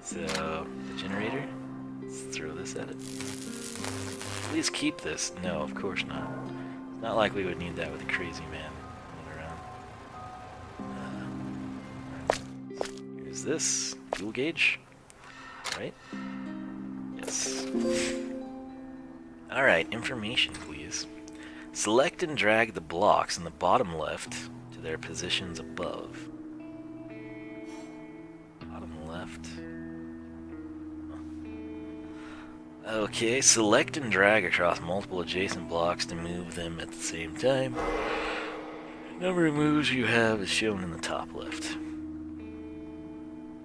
So, the generator, let's throw this at it. Please keep this. No, of course not. It's not like we would need that with a crazy man running around. Here's this fuel gauge, right? Yes. Alright, information please. Select and drag the blocks in the bottom left to their positions above. Bottom left. Okay, select and drag across multiple adjacent blocks to move them at the same time. The number of moves you have is shown in the top left.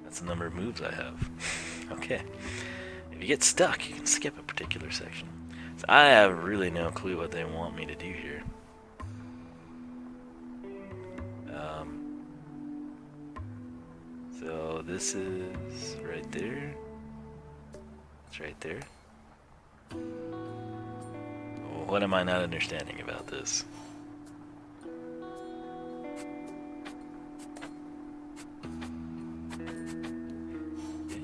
That's the number of moves I have. Okay. If you get stuck, you can skip a particular section. So I have really no clue what they want me to do here. So this is right there. It's right there. What am I not understanding about this? Okay.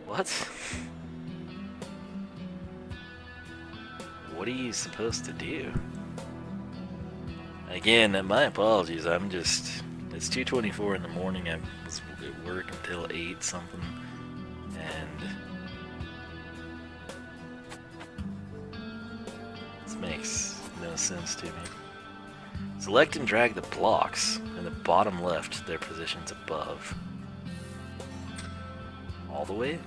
What? What are you supposed to do? Again, my apologies, I'm just... It's 2:24 in the morning, I was at work until 8 something, and... This makes no sense to me. Select and drag the blocks in the bottom left to their positions above. All the way?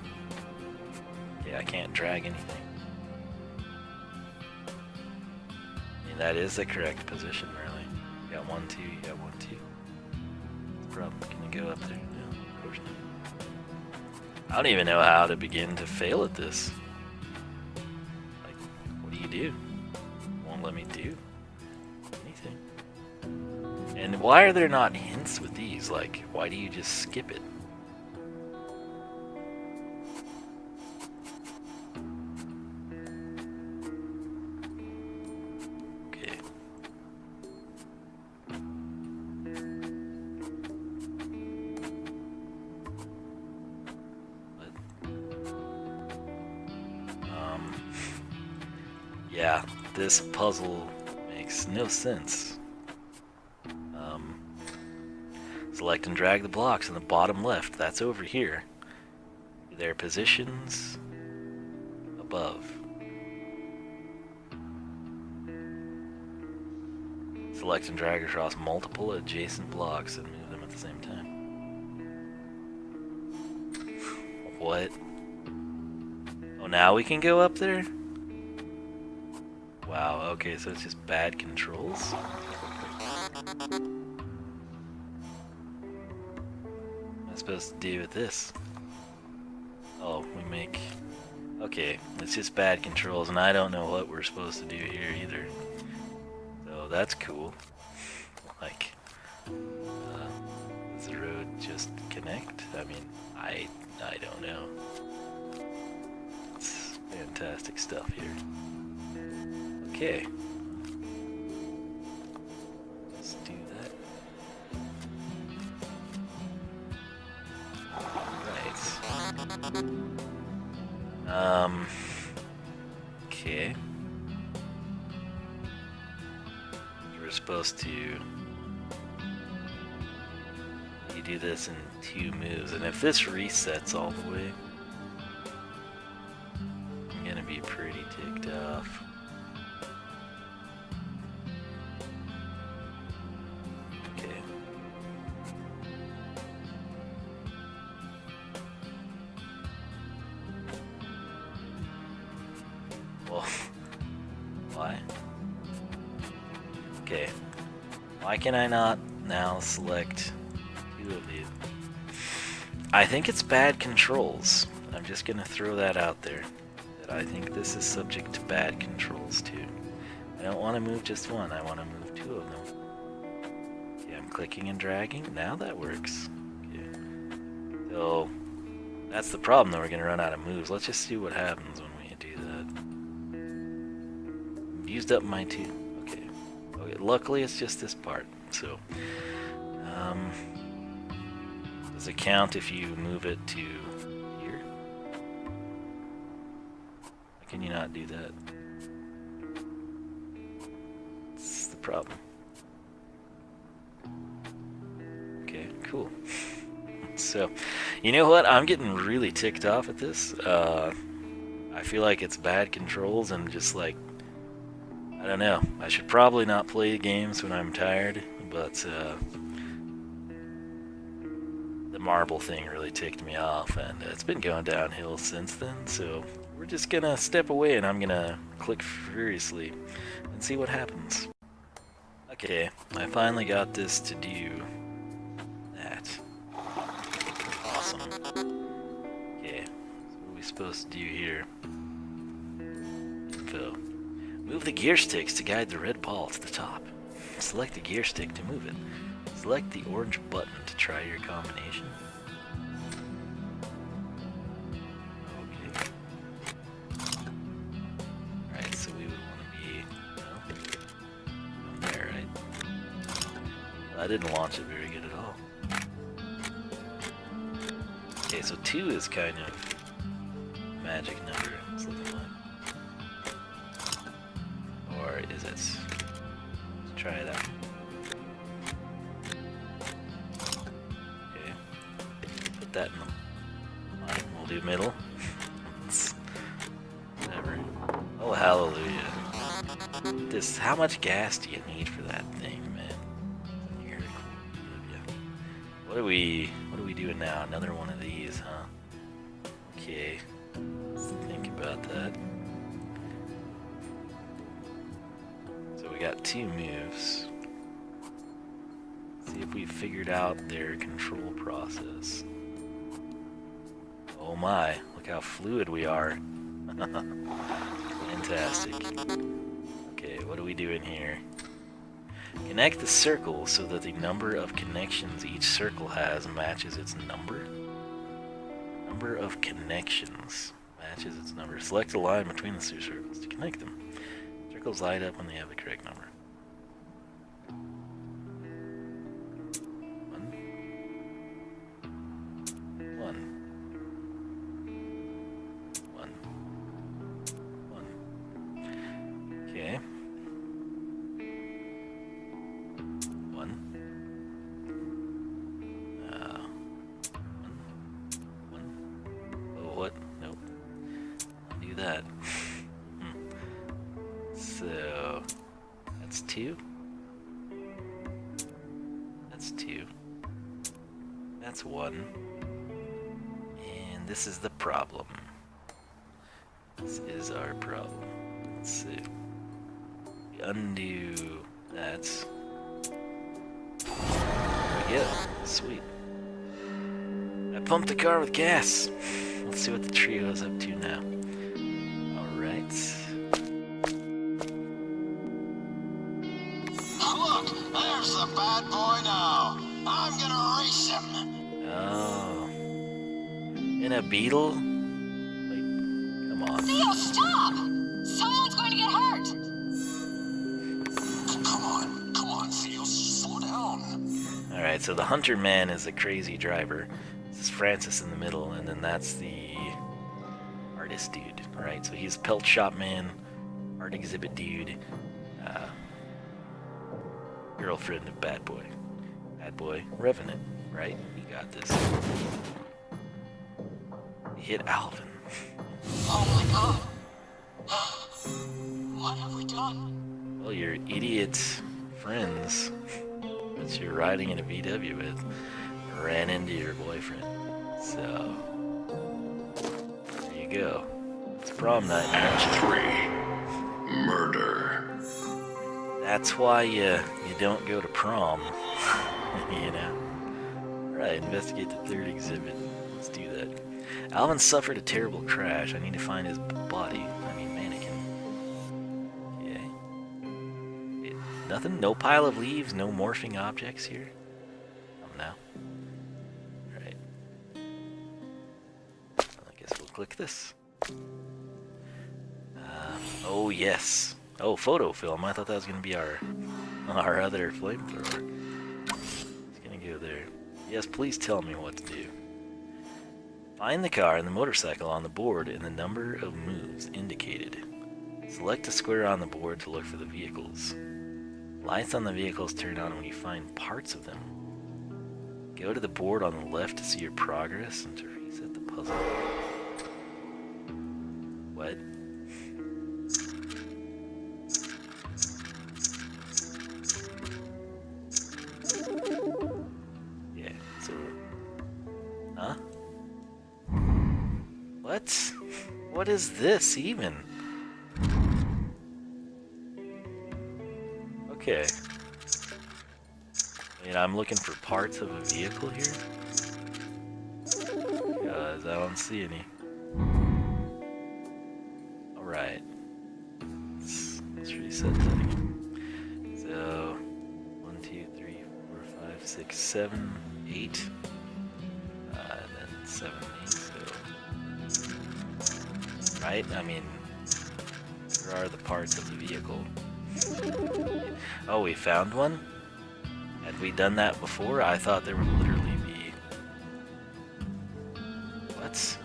Yeah, I can't drag anything. I mean, that is the correct position, really. You got 1, 2, you got 1, 2. Probably gonna go up there. No, of course not. I don't even know how to begin to fail at this. Like, what do you do? Won't let me do anything. And why are there not hints with these? Like, why do you just skip it? Okay. Yeah, this puzzle makes no sense. Select and drag the blocks in the bottom left, that's over here. Their positions above. Select and drag across multiple adjacent blocks and move them at the same time. What? Oh, now we can go up there? Wow, okay, so it's just bad controls? What am I supposed to do with this? Oh, we make... Okay, it's just bad controls, and I don't know what we're supposed to do here either. So that's cool. Like, does the road just connect? I mean, I don't know. It's fantastic stuff here. Okay. Let's do that. Alright. Okay. We're supposed to... You do this in 2 moves, and if this resets all the way, I'm gonna be pretty ticked off. Why? Okay. Why can I not now select 2 of these? I think it's bad controls. I'm just gonna throw that out there. That I think this is subject to bad controls too. I don't want to move just 1, I want to move 2 of them. Okay, I'm clicking and dragging. Now that works. Okay. So, that's the problem though, we're gonna run out of moves. Let's just see what happens when we do that. Used up my 2. Okay. Luckily it's just this part. So, does Does it count if you move it to here? Why can you not do that? That's the problem. Okay, cool. So, you know what? I'm getting really ticked off at this. I feel like it's bad controls and just like, I don't know. I should probably not play games when I'm tired, but the marble thing really ticked me off, and it's been going downhill since then. So we're just gonna step away, and I'm gonna click furiously and see what happens. Okay, I finally got this to do that. Awesome. Okay, so what are we supposed to do here? Info. Move the gear sticks to guide the red ball to the top. Select the gear stick to move it. Select the orange button to try your combination. Okay. Alright, so we would want to be, there, right? Well, I didn't launch it very good at all. Okay, so 2 is kind of a magic number, it's looking like. Or is it? Let's try it out. Okay. Put that in the line. We'll do middle. Whatever. Oh, hallelujah. This, how much gas do you need for that thing, man? Here. What are we doing now? Another one of these, huh? Okay. Let's think about that. We got 2 moves. See if we figured out their control process. Oh my, look how fluid we are. Fantastic. Okay, what are we doing here? Connect the circle so that the number of connections each circle has matches its number. Number of connections matches its number. Select a line between the 2 circles to connect them. Circles light up when they have the correct number. 1. 1. 1. Okay. 1. 1. 1. Oh, what? Nope. I'll do that. So, that's 2. That's 2. That's 1. And this is the problem. This is our problem. Let's see. We undo that. There we go. Sweet. I pumped the car with gas. Let's see what the trio is up to now. Alright. There's the bad boy now. I'm gonna race him. Oh. In a beetle? Like, come on. Theo, stop! Someone's going to get hurt! Come on, Theo, slow down. Alright, so the Hunter Man is the crazy driver. This is Francis in the middle, and then that's the artist dude, right? So he's Pelt Shop Man, art exhibit dude, girlfriend of Bad Boy. Bad Boy, Revenant, right? You got this. Hit Alvin. Oh my god! What have we done? Well, your idiot friends that you're riding in a VW with ran into your boyfriend. So, there you go. It's prom night. Act 3. Murder. That's why you don't go to prom, you know. Right, investigate the 3rd exhibit. Let's do that. Alvin suffered a terrible crash. I need to find his body. I mean mannequin. Okay. Nothing? No pile of leaves? No morphing objects here? Oh, no. Alright. Well, I guess we'll click this. Oh, yes. Oh, photo film. I thought that was going to be our other flamethrower. It's going to go there. Yes, please tell me what to do. Find the car and the motorcycle on the board and the number of moves indicated. Select a square on the board to look for the vehicles. Lights on the vehicles turn on when you find parts of them. Go to the board on the left to see your progress and to reset the puzzle. What? Yeah, so... Huh? What? What is this, even? Okay. I mean, I'm looking for parts of a vehicle here. Because I don't see any. Alright. Let's reset that again. So, 1, 2, 3, 4, 5, 6, 7, 8. And then 7, 8, so... Right? I mean, where are the parts of the vehicle? Oh, we found one? Had we done that before? I thought there would literally be... What?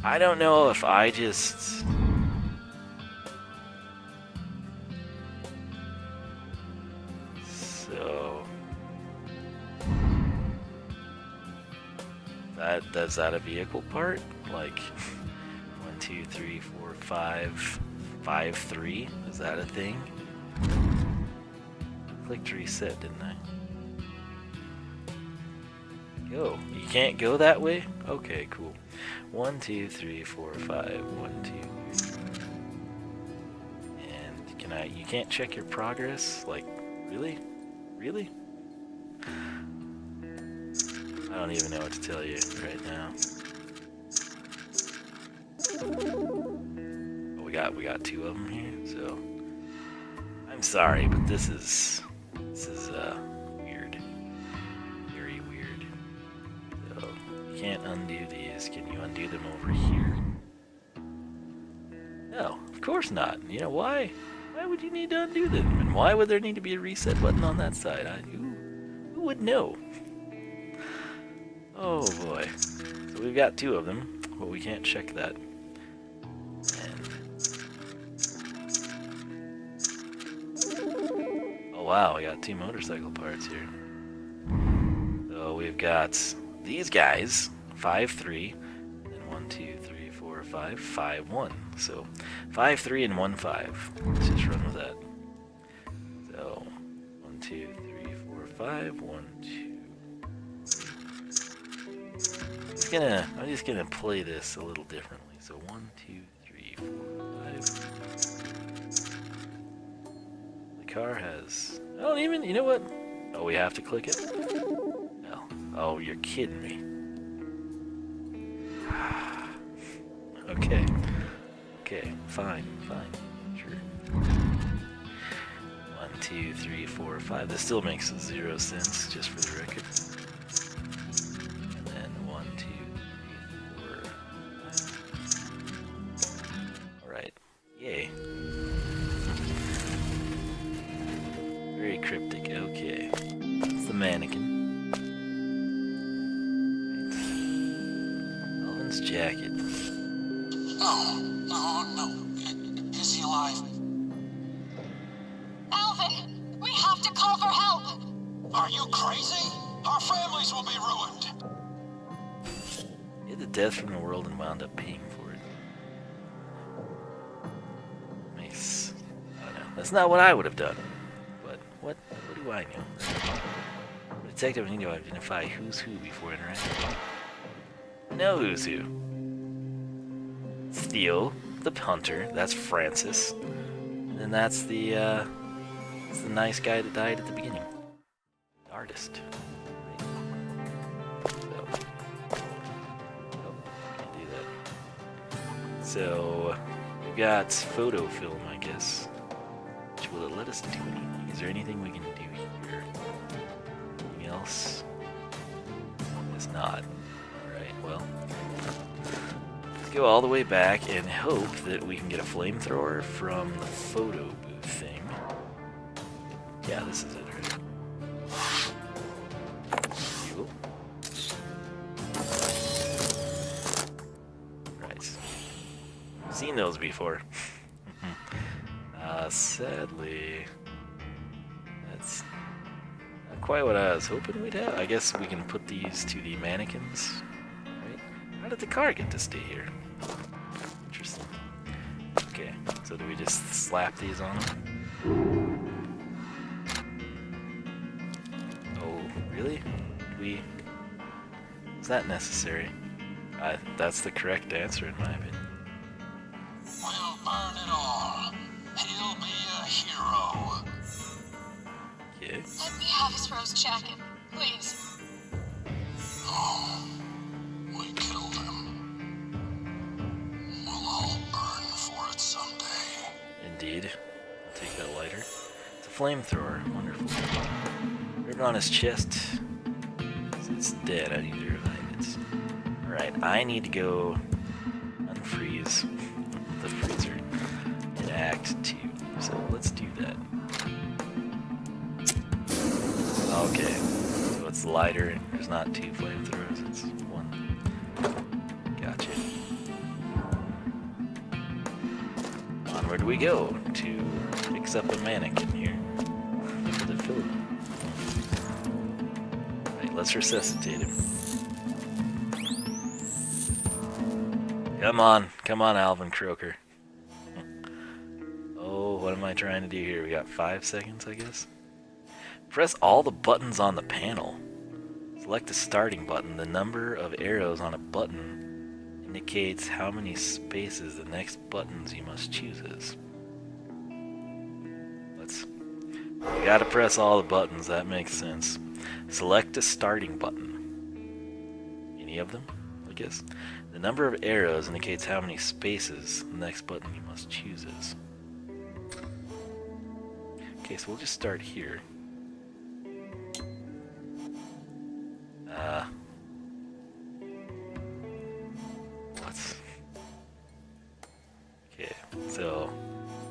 I don't know if I just... So... Is that a vehicle part? Like... 1, 2, 3, 4, 5... 5, 3? Is that a thing? Clicked reset, didn't I? Go. You can't go that way? Okay, cool. 1, 2, 3, 4, 5. 1, 2, 3. And can I... You can't check your progress? Like, really? Really? I don't even know what to tell you right now. We got 2 of them here, so I'm sorry, but this is weird, very weird. So you can't undo these. Can you undo them over here? No, of course not. You know why? Why would you need to undo them? And why would there need to be a reset button on that side? Who would know? Oh boy. So we've got 2 of them, but we can't check that. Wow, we got 2 motorcycle parts here. So we've got these guys, 5, 3, and 1, 2, 3, 4, 5, 5, 1. So 5, 3, and 1, 5. Let's just run with that. So 1, 2, 3, 4, 5, 1, 2. I'm just gonna play this a little differently. So 1, 2, 3, 4, 5. Car has... I don't even... You know what? Oh, we have to click it? No. Oh, you're kidding me. Okay. Okay, fine, sure. 1, 2, 3, 4, 5. This still makes 0 sense, just for the record. And then 1, 2, 3, 4, 5. Alright. Yay. Very cryptic, okay. It's the mannequin. Right. Elvin's jacket. No. Is he alive? Alvin, we have to call for help. Are you crazy? Our families will be ruined. He had the death from the world and wound up paying for it. Nice. I don't know. That's not what I would have done. What do I know? The detective need to identify who's who before interacting. I know who's who. Theo, the hunter. That's Francis. And then that's the nice guy that died at the beginning. The artist. Right. So. Nope, can't do that. So, we've got photo film, I guess. Will it let us do anything? Is there anything we can do here? Anything else? It's not. Alright, well. Let's go all the way back and hope that we can get a flamethrower from the photo booth thing. Yeah, this is it, right? those before. Sadly, that's not quite what I was hoping we'd have. I guess we can put these to the mannequins, right? How did the car get to stay here? Interesting. Okay, so do we just slap these on them? Oh, really? Is that necessary? That's the correct answer in my opinion. We'll burn it all. He'll be a hero. Yeah. Let me have his rose jacket, please. Oh, we killed him. We'll all burn for it someday. Indeed. I'll take that lighter. It's a flamethrower. Wonderful. Written on his chest. It's dead. I need to revive it. Alright, I need to go unfreeze the freezer in Act 2. So let's do that. Okay. So it's lighter. There's not 2 flamethrowers. It's 1. Gotcha. Onward we go to fix up a mannequin here for the film. Alright, let's resuscitate him. Come on, Alvin Croker. Oh, what am I trying to do here? We got 5 seconds, I guess. Press all the buttons on the panel. Select the starting button. The number of arrows on a button indicates how many spaces the next buttons you must choose is. You gotta press all the buttons, that makes sense. Select a starting button. Any of them, I guess. The number of arrows indicates how many spaces the next button you must choose is. Okay, so we'll just start here. Okay, so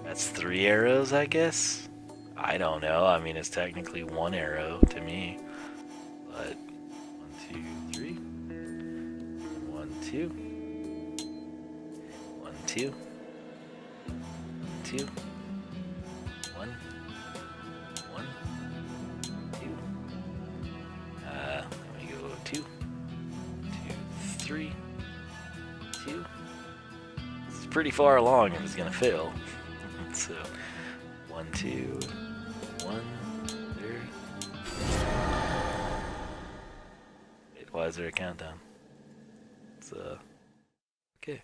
that's 3 arrows, I guess? I don't know. I mean, it's technically 1 arrow to me. But 1, 2, 3. 1, 2. 1, 2. 1, 2. 1. 1. 2. Let me go 2. 2, 3. 2. This is pretty far along if it's gonna fail. So 1, 2. 1, there. Wait, why is there a countdown? It's okay.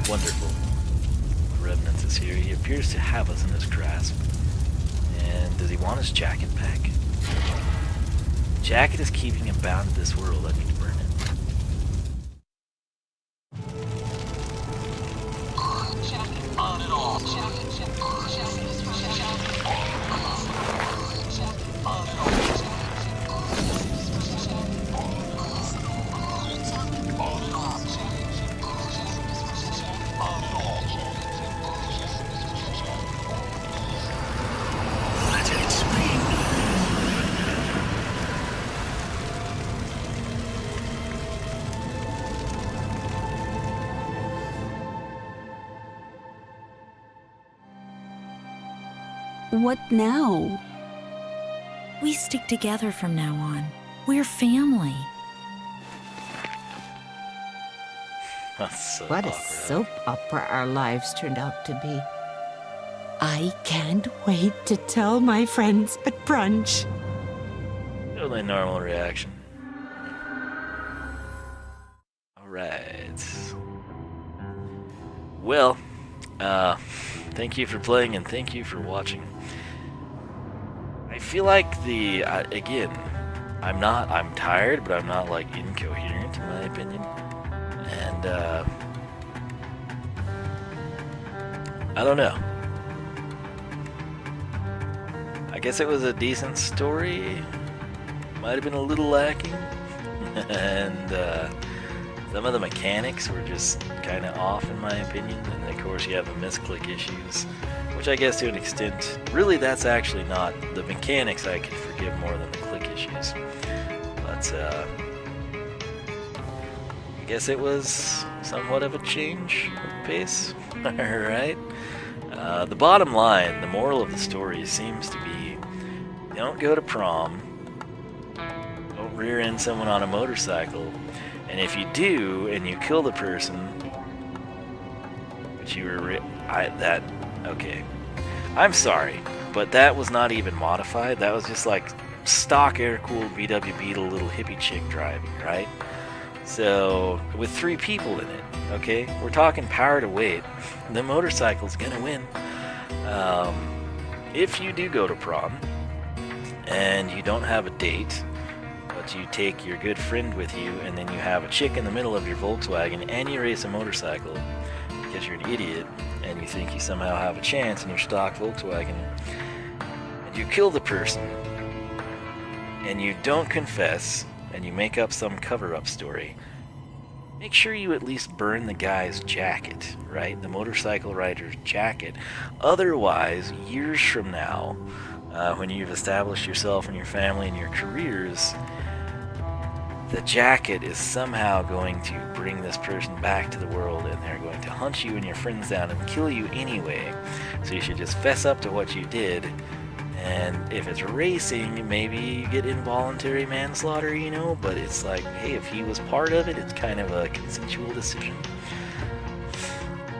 Wonderful. The Revenant is here. He appears to have us in his grasp. And does he want his jacket back? The jacket is keeping him bound to this world. I need to burn it. Burn it all. What now? We stick together from now on. We're family. That's so What a awkward. soap opera our lives turned out to be. I can't wait to tell my friends at brunch. Totally normal reaction. Alright. Well, thank you for playing and thank you for watching. I feel like again, I'm tired, but I'm not like incoherent in my opinion. And, I don't know. I guess it was a decent story. Might have been a little lacking. And, some of the mechanics were just kind of off in my opinion. And of course you have the misclick issues, which I guess to an extent, really that's actually not, the mechanics I could forgive more than the click issues. But, we guess it was somewhat of a change of pace. Alright. The bottom line, the moral of the story seems to be, don't go to prom, don't rear end someone on a motorcycle, and if you do, and you kill the person, which you were, okay. I'm sorry, but that was not even modified, that was just like stock air-cooled VW Beetle little hippie chick driving, right? So, with 3 people in it, okay? We're talking power to weight. The motorcycle's gonna win. If you do go to prom, and you don't have a date, but you take your good friend with you, and then you have a chick in the middle of your Volkswagen, and you race a motorcycle, because you're an idiot, and you think you somehow have a chance in your stock Volkswagen, and you kill the person, and you don't confess, and you make up some cover-up story, make sure you at least burn the guy's jacket, right? The motorcycle rider's jacket. Otherwise, years from now, when you've established yourself and your family and your careers, the jacket is somehow going to bring this person back to the world, and they're going to hunt you and your friends down and kill you anyway. So you should just fess up to what you did. And if it's racing, maybe you get involuntary manslaughter, you know, but it's like, hey, if he was part of it, it's kind of a consensual decision.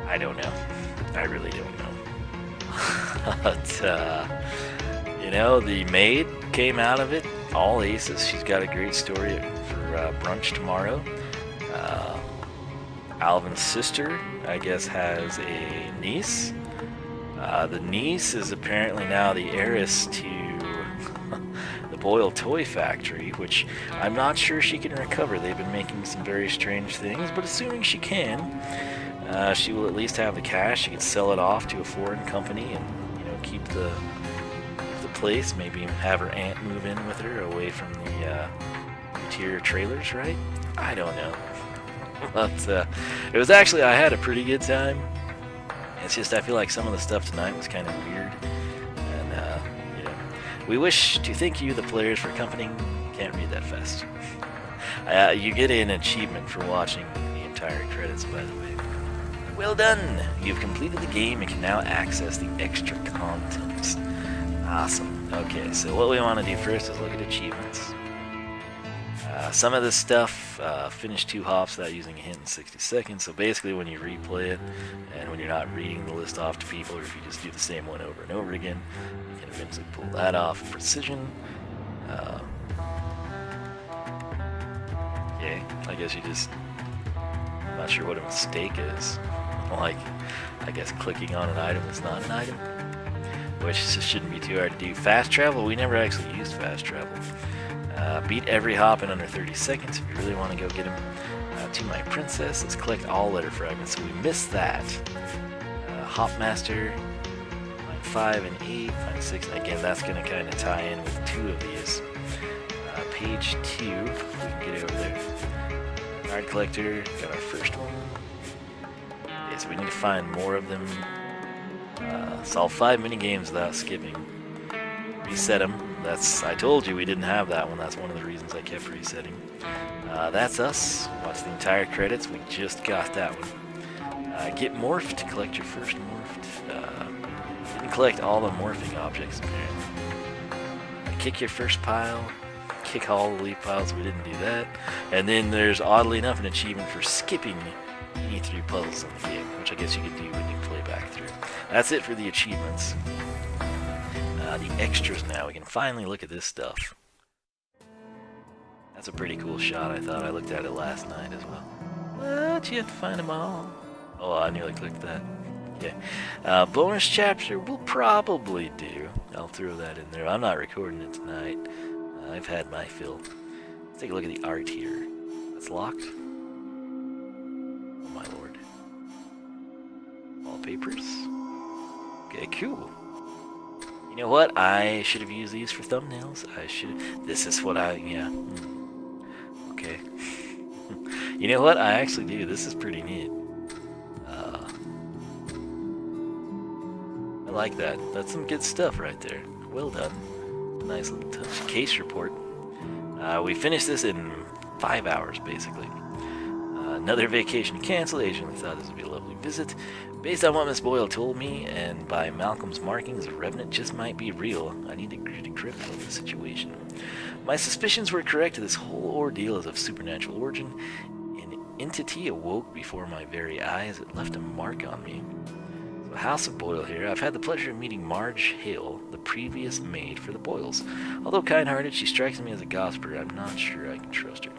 I don't know. I really don't know. But, you know, the maid came out of it, all aces. She's got a great story for brunch tomorrow. Alvin's sister, I guess, has a niece. The niece is apparently now the heiress to the Boyle Toy Factory, which I'm not sure she can recover. They've been making some very strange things, but assuming she can, she will at least have the cash. She can sell it off to a foreign company and, you know, keep the place. Maybe have her aunt move in with her away from the interior trailers, right? I don't know. But it was actually, I had a pretty good time. It's just, I feel like some of the stuff tonight was kind of weird, and, you know, we wish to thank you, the players, for accompanying. Can't read that fast. You get an achievement for watching the entire credits, by the way. Well done! You've completed the game and can now access the extra content. Awesome. Okay, so what we want to do first is look at achievements. Some of this stuff, finish 2 hops without using a hint in 60 seconds. So basically when you replay it, and when you're not reading the list off to people, or if you just do the same one over and over again, you can eventually pull that off. Precision. Okay, I guess you just... I'm not sure what a mistake is. Like, I guess clicking on an item is not an item, which shouldn't be too hard to do. Fast travel, we never actually used fast travel. Beat every hop in under 30 seconds if you really want to go get him. To my princess, let's collect all letter fragments, so we missed that. Hop master, line 5 and 8, line 6, and again that's going to kind of tie in with 2 of these. Page 2, we can get over there. Card collector, got our first one. Okay, so we need to find more of them. Solve 5 mini games without skipping. Reset them. I told you we didn't have that one. That's one of the reasons I kept resetting. That's us. Watch the entire credits. We just got that one. Get morphed to collect your first morphed. Didn't collect all the morphing objects apparently. Kick your first pile. Kick all the leaf piles. We didn't do that. And then there's, oddly enough, an achievement for skipping any 3 puzzles in the game, which I guess you could do when you play back through. That's it for the achievements. The extras now. We can finally look at this stuff. That's a pretty cool shot, I thought. I looked at it last night as well. What? You have to find them all. Oh, I nearly clicked that. Yeah. Bonus chapter will probably do. I'll throw that in there. I'm not recording it tonight. I've had my fill. Let's take a look at the art here. That's locked. Oh my lord. Wallpapers. Okay, cool. You know what? I should have used these for thumbnails. I should. This is what yeah. Okay. You know what? I actually do. This is pretty neat. I like that. That's some good stuff right there. Well done. Nice little touch. Case report. We finished this in 5 hours, basically. Another vacation cancellation. I thought this would be a lovely visit. Based on what Miss Boyle told me, and by Malcolm's markings, the Revenant just might be real. I need to get a grip of the situation. My suspicions were correct. This whole ordeal is of supernatural origin. An entity awoke before my very eyes. It left a mark on me. So, House of Boyle here. I've had the pleasure of meeting Marge Hale, the previous maid for the Boyles. Although kind-hearted, she strikes me as a gossiper. I'm not sure I can trust her.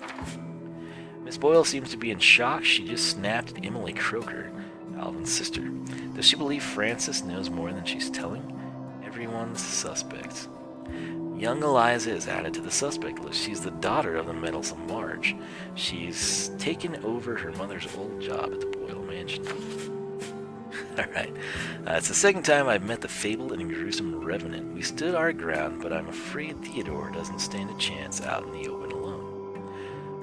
Miss Boyle seems to be in shock. She just snapped at Emily Croker, Alvin's sister. Does she believe Frances knows more than she's telling? Everyone's suspect. Young Eliza is added to the suspect list. She's the daughter of the meddlesome Marge. She's taken over her mother's old job at the Boyle Mansion. Alright. It's the second time I've met the fabled and gruesome Revenant. We stood our ground, but I'm afraid Theodore doesn't stand a chance out in the open alone.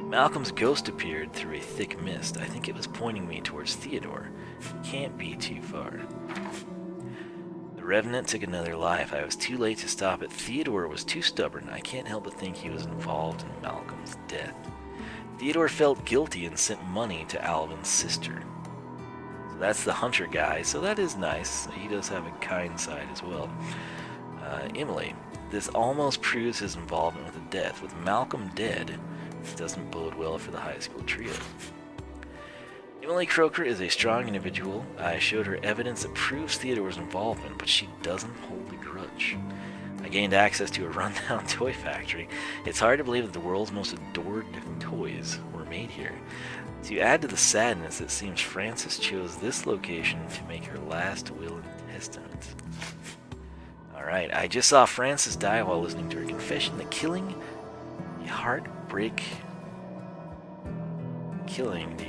Malcolm's ghost appeared through a thick mist. I think it was pointing me towards Theodore. Can't be too far. The Revenant took another life. I was too late to stop it. Theodore was too stubborn. I can't help but think he was involved in Malcolm's death. Theodore felt guilty and sent money to Alvin's sister. So that's the hunter guy, so that is nice. He does have a kind side as well. Emily. This almost proves his involvement with the death. With Malcolm dead, it doesn't bode well for the high school trio. Emily Croker is a strong individual. I showed her evidence that proves Theodore's involvement, but she doesn't hold a grudge. I gained access to a rundown toy factory. It's hard to believe that the world's most adored toys were made here. To add to the sadness, it seems Frances chose this location to make her last will and testament. Alright, I just saw Frances die while listening to her confession that killing the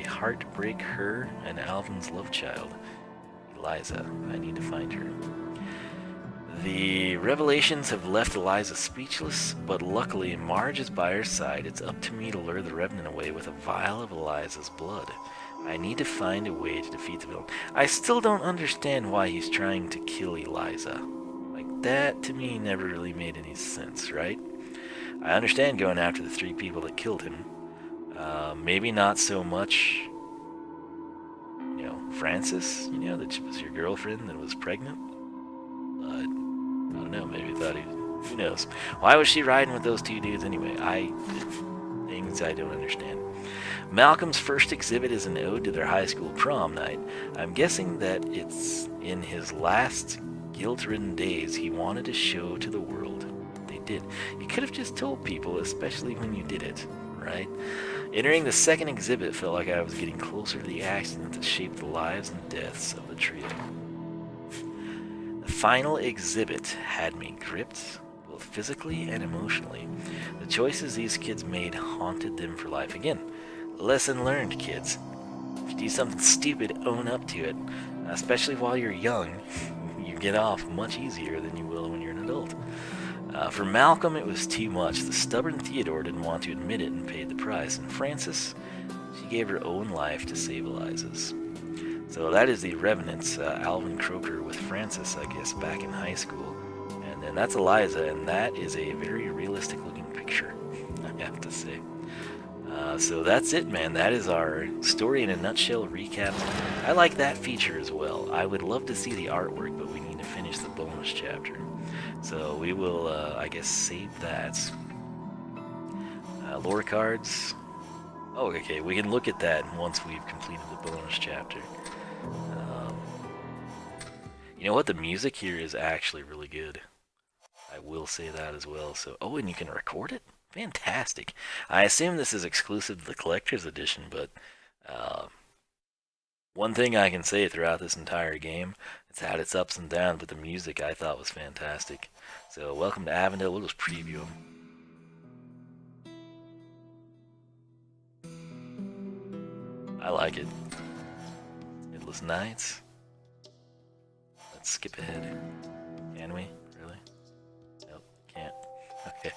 heartbreak her and Alvin's love child, Eliza. I need to find her. The revelations have left Eliza speechless, but luckily Marge is by her side. It's up to me to lure the Revenant away with a vial of Eliza's blood. I need to find a way to defeat the villain. I still don't understand why he's trying to kill Eliza. Like, that to me never really made any sense, right? I understand going after the 3 people that killed him. Maybe not so much, Frances, that she was your girlfriend that was pregnant. But, I don't know, maybe thought who knows. Why was she riding with those 2 dudes anyway? Things I don't understand. Malcolm's first exhibit is an ode to their high school prom night. I'm guessing that it's in his last guilt-ridden days he wanted to show to the world what they did. You could have just told people, especially when you did it, right? Entering the second exhibit felt like I was getting closer to the accident that shaped the lives and deaths of the trio. The final exhibit had me gripped, both physically and emotionally. The choices these kids made haunted them for life. Again, lesson learned, kids. If you do something stupid, own up to it. Especially while you're young, you get off much easier than you will when you're an adult. For Malcolm, it was too much. The stubborn Theodore didn't want to admit it and paid the price. And Frances, she gave her own life to save Eliza's. So that is the Revenant's Alvin Croker with Frances, I guess, back in high school. And then that's Eliza, and that is a very realistic looking picture, I have to say. So that's it, man. That is our story in a nutshell recap. I like that feature as well. I would love to see the artwork, but we need to finish the bonus chapter. So we will, I guess, save that. Lore cards. Oh, okay, we can look at that once we've completed the bonus chapter. You know what? The music here is actually really good. I will say that as well. So, oh, and you can record it? Fantastic. I assume this is exclusive to the collector's edition, but one thing I can say throughout this entire game, it's had its ups and downs, but the music I thought was fantastic. So welcome to Avondel. We'll just preview them. I like it. Endless Nights. Let's skip ahead. Can we? Really? Nope, can't. Okay.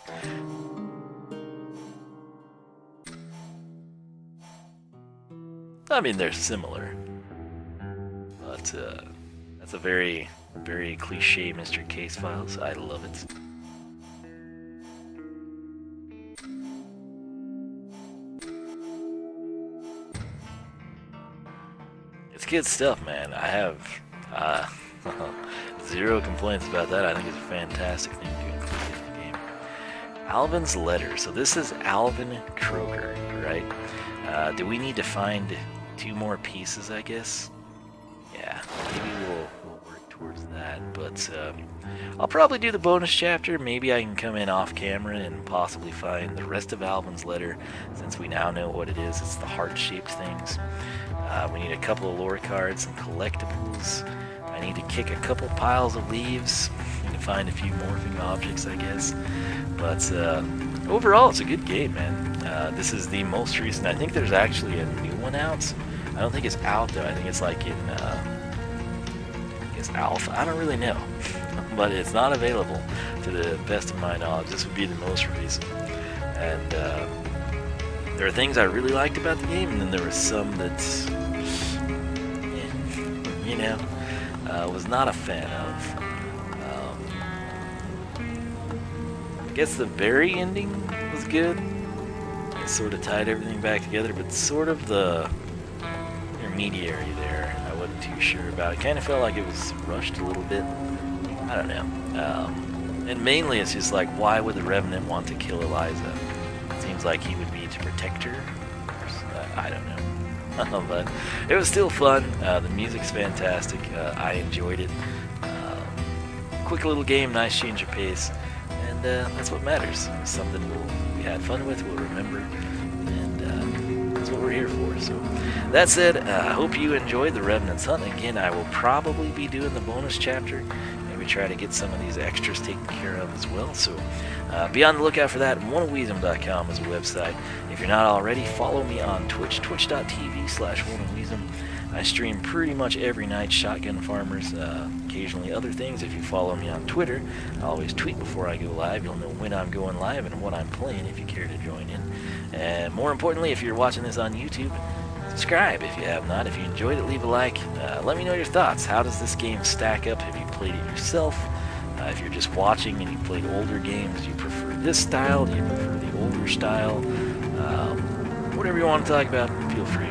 I mean, they're similar, but that's a very, very cliche Mr. Case Files. I love it. It's good stuff, man. I have zero complaints about that. I think it's a fantastic thing to include in the game. Alvin's letter. So this is Alvin Croker, right? Do we need to find 2 more pieces, I guess? Yeah, maybe we'll work towards that. But I'll probably do the bonus chapter. Maybe I can come in off camera and possibly find the rest of Alvin's letter, since we now know what it is. It's the heart-shaped things. We need a couple of lore cards, some collectibles. I need to kick a couple piles of leaves. Need to find a few morphing objects, I guess. But overall, it's a good game, man. This is the most recent. I think there's actually a new one out. I don't think it's out, though. I think it's like in alpha. I don't really know. But it's not available to the best of my knowledge. This would be the most recent. And there are things I really liked about the game, and then there were some that, was not a fan of. I guess the very ending was good. It sort of tied everything back together, but sort of the intermediary there, I wasn't too sure about. It kind of felt like it was rushed a little bit. I don't know. And mainly it's just like, why would the Revenant want to kill Eliza? It seems like he would be to protect her. I don't know. But it was still fun. The music's fantastic. I enjoyed it. Quick little game, nice change of pace. And that's what matters. It's something we had fun with, we'll remember. And that's what we're here for. So that said, I hope you enjoyed the Revenant's Hunt. Again, I will probably be doing the bonus chapter. Maybe try to get some of these extras taken care of as well. So be on the lookout for that. oneofwiisdom.com is a website. If you're not already, follow me on Twitch, twitch.tv/oneofwiisdom. I stream pretty much every night, Shotgun Farmers, occasionally other things. If you follow me on Twitter, I always tweet before I go live. You'll know when I'm going live and what I'm playing if you care to join in. And more importantly, if you're watching this on YouTube, subscribe if you have not. If you enjoyed it, leave a like. Let me know your thoughts. How does this game stack up? Have you played it yourself? If you're just watching and you played older games, do you prefer this style? Do you prefer the older style? Whatever you want to talk about, feel free.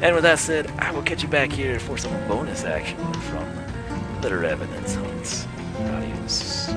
And with that said, I will catch you back here for some bonus action from the Revenant's Hunts. Adios.